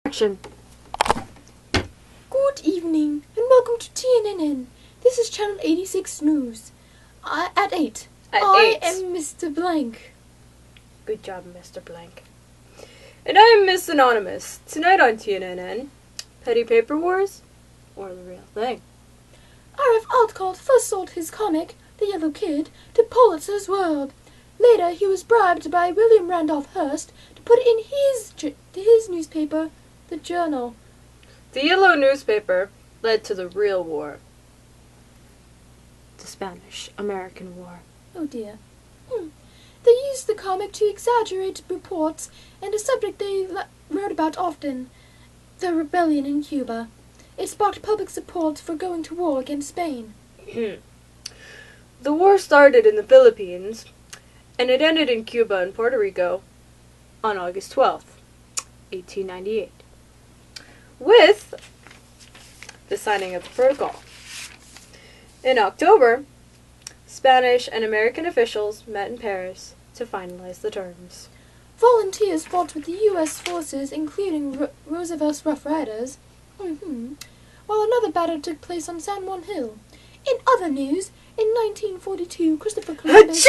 Action. Good evening, and welcome to TNNN. This is Channel 86 News. At 8. I am Mr. Blank. Good job, Mr. Blank. And I am Miss Anonymous. Tonight on TNNN, Petty Paper Wars, or the real thing. R.F. Altcott first sold his comic, The Yellow Kid, to Pulitzer's World. Later, he was bribed by William Randolph Hearst to put it in his newspaper, The Journal. The yellow newspaper led to the real war. The Spanish-American War. Oh dear. They used the comic to exaggerate reports and a subject they wrote about often, the rebellion in Cuba. It sparked public support for going to war against Spain. The war started in the Philippines, and it ended in Cuba and Puerto Rico on August 12th, 1898, with the signing of the protocol. In October, Spanish and American officials met in Paris to finalize the terms. Volunteers fought with the U.S. forces, including Roosevelt's Rough Riders, while another battle took place on San Juan Hill. In other news, in 1942, Christopher Columbus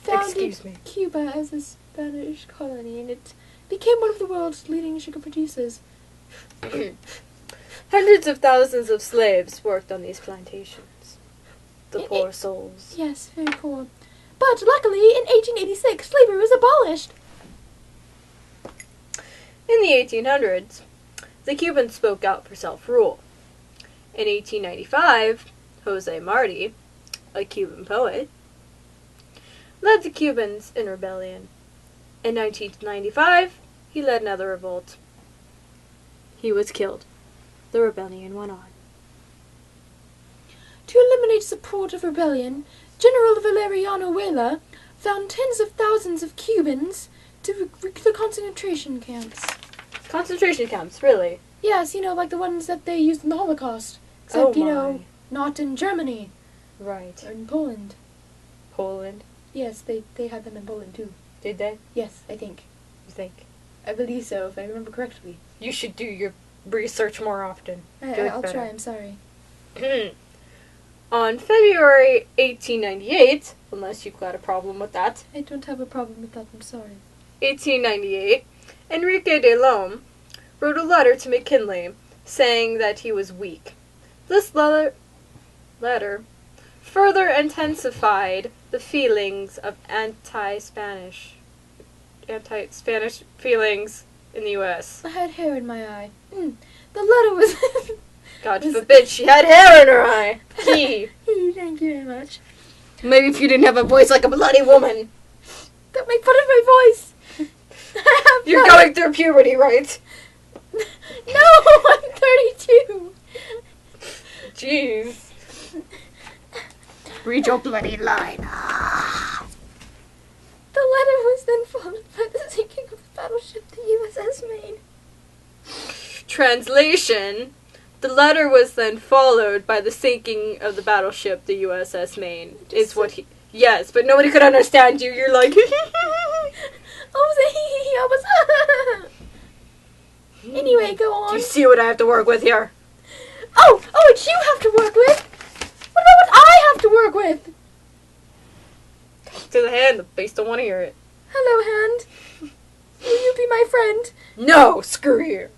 founded Cuba as a Spanish colony, and it became one of the world's leading sugar producers. Hundreds of thousands of slaves worked on these plantations. The poor souls. Yes, very poor. But luckily, in 1886, slavery was abolished. In the 1800s, the Cubans spoke out for self-rule. In 1895, Jose Marti, a Cuban poet, led the Cubans in rebellion. In 1995, he led another revolt. He was killed. The rebellion went on. To eliminate support of rebellion, General Valeriano Huela found tens of thousands of Cubans to the concentration camps. Concentration camps, really? Yes, like the ones that they used in the Holocaust. Except, not in Germany. Right. Or in Poland. Poland? Yes, they had them in Poland too. Did they? Yes, I think. You think? I believe so, if I remember correctly. You should do your research more often. I'll try, I'm sorry. On February 1898, unless you've got a problem with that. I don't have a problem with that, I'm sorry. 1898, Enrique de Lome wrote a letter to McKinley saying that he was weak. This letter further intensified the feelings of anti-Spanish feelings in the U.S. I had hair in my eye. The letter was... God forbid she had hair in her eye. Thank you very much. Maybe if you didn't have a voice like a bloody woman. Don't make fun of my voice. You're going through puberty, right? No, I'm 32. Jeez. Read your bloody line. The letter was then followed by the sinking of the battleship, the USS Maine. Translation. The letter was then followed by the sinking of the battleship, the USS Maine. Is what he... Yes, but nobody could understand you. You're like... Anyway, go on. Do you see what I have to work with here? Oh, it's you have to work with? What about what I have to work with? To the hand, the face don't want to hear it. Hello, hand. Will you be my friend? No, screw you.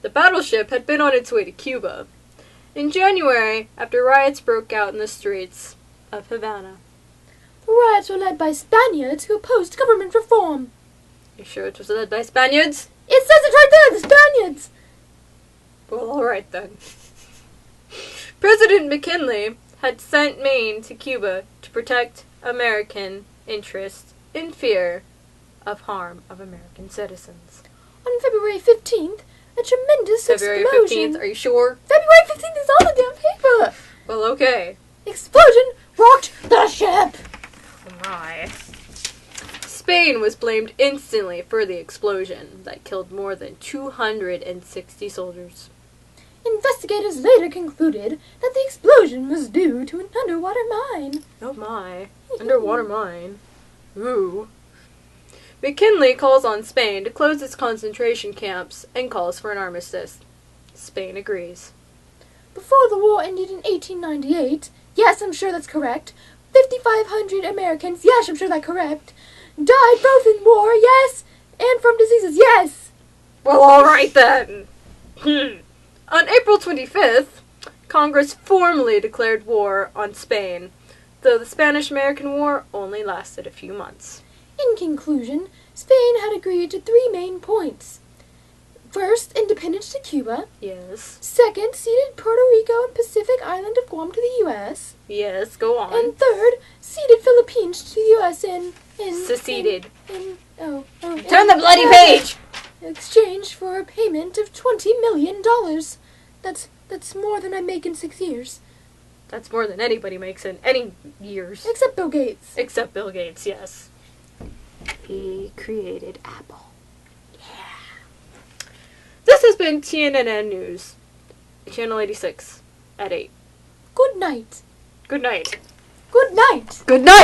The battleship had been on its way to Cuba. In January, after riots broke out in the streets of Havana. The riots were led by Spaniards who opposed government reform. You sure it was led by Spaniards? It says it right there, the Spaniards! Well, alright then. President McKinley had sent Maine to Cuba to protect American interests in fear of harm of American citizens. On February 15th, a tremendous February explosion... 15th, are you sure? February 15th is on the damn paper! Well, okay. Explosion rocked the ship! Oh my. Spain was blamed instantly for the explosion that killed more than 260 soldiers. Investigators later concluded that the explosion was due to an underwater mine. Oh my. Underwater mine. Ooh. McKinley calls on Spain to close its concentration camps and calls for an armistice. Spain agrees. Before the war ended in 1898, yes, I'm sure that's correct, 5,500 Americans, yes, I'm sure that's correct, died both in war, yes, and from diseases, yes. Well, alright then. On April 25th, Congress formally declared war on Spain, though the Spanish-American War only lasted a few months. In conclusion, Spain had agreed to 3 main points. First, independence to Cuba. Yes. Second, ceded Puerto Rico and Pacific Island of Guam to the U.S. Yes, go on. And third, ceded Philippines to the U.S. Seceded. Turn the bloody page! Exchange for a payment of $20 million. That's more than I make in 6 years. That's more than anybody makes in any years. Except Bill Gates. Except Bill Gates, yes. He created Apple. Yeah. This has been TNNN News, Channel 86, at 8. Good night. Good night. Good night. Good night!